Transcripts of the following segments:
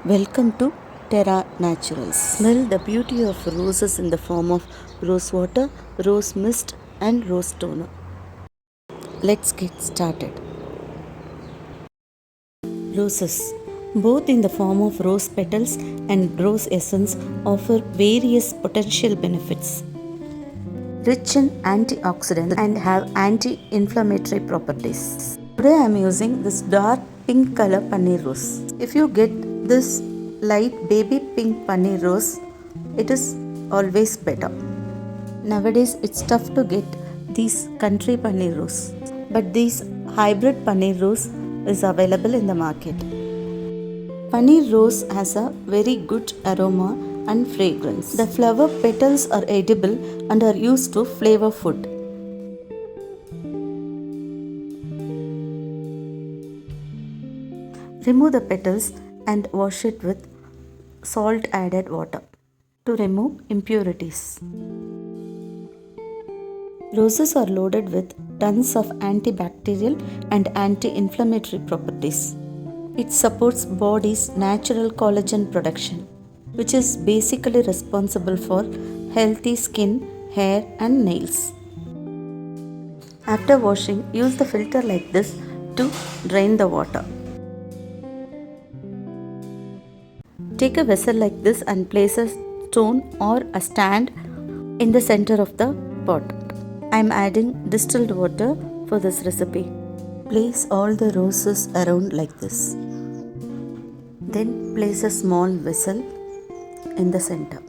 Welcome to Terra Naturals. Smell the beauty of roses in the form of rose water, rose mist, and rose toner. Let's get started. Roses, both in the form of rose petals and rose essence, offer various potential benefits. Rich in antioxidants and have anti-inflammatory properties. Today I am using this dark pink color paneer rose. If you get this light baby pink paneer rose, it is always better. Nowadays it's tough to get these country paneer rose, but this hybrid paneer rose is available in the market. Paneer rose has a very good aroma and fragrance. The flower petals are edible and are used to flavor food. Remove the petals and wash it with salt added water to remove impurities. Roses are loaded with tons of antibacterial and anti-inflammatory properties. It supports body's natural collagen production, which is basically responsible for healthy skin, hair and nails. After washing, use the filter like this to drain the water. Take a vessel like this and place a stone or a stand in the center of the pot. I am adding distilled water for this recipe. Place all the roses around like this. Then place a small vessel in the center.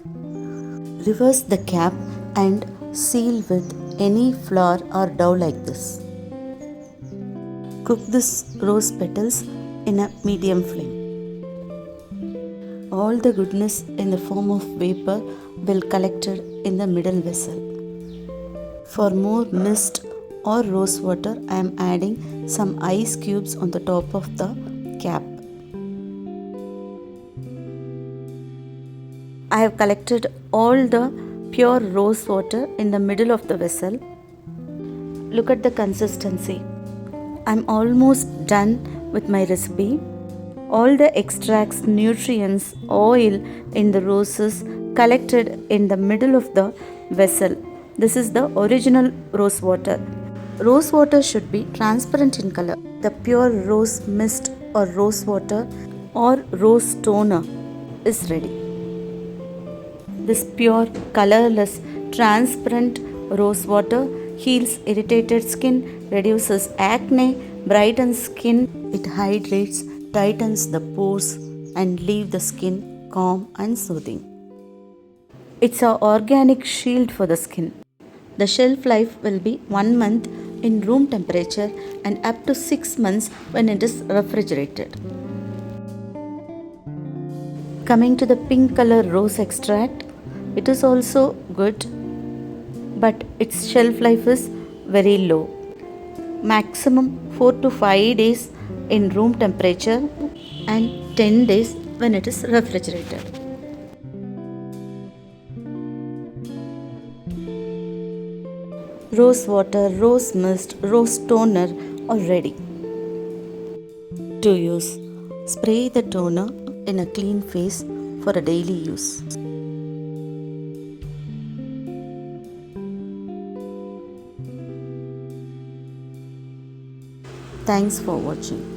Reverse the cap and seal with any flour or dough like this. Cook this rose petals in a medium flame. All the goodness in the form of vapor will collected in the middle vessel. For more mist or rose water, I am adding some ice cubes on the top of the cap. I have collected all the pure rose water in the middle of the vessel. Look at the consistency. I am almost done with my recipe. All the extracts, nutrients, oil in the roses collected in the middle of the vessel. This is the original rose water. Rose water should be transparent in color. The pure rose mist or rose water or rose toner is ready. This pure, colorless, transparent rose water heals irritated skin, reduces acne, brightens skin, it hydrates, tightens the pores and leave the skin calm and soothing. It's an organic shield for the skin. The shelf life will be 1 month in room temperature and up to 6 months when it is refrigerated. Coming to the pink color rose extract, it is also good, but its shelf life is very low. Maximum 4 to 5 days in room temperature and 10 days when it is refrigerated. Rose water, rose mist, rose toner are ready. To use, spray the toner in a clean face for a daily use. Thanks for watching.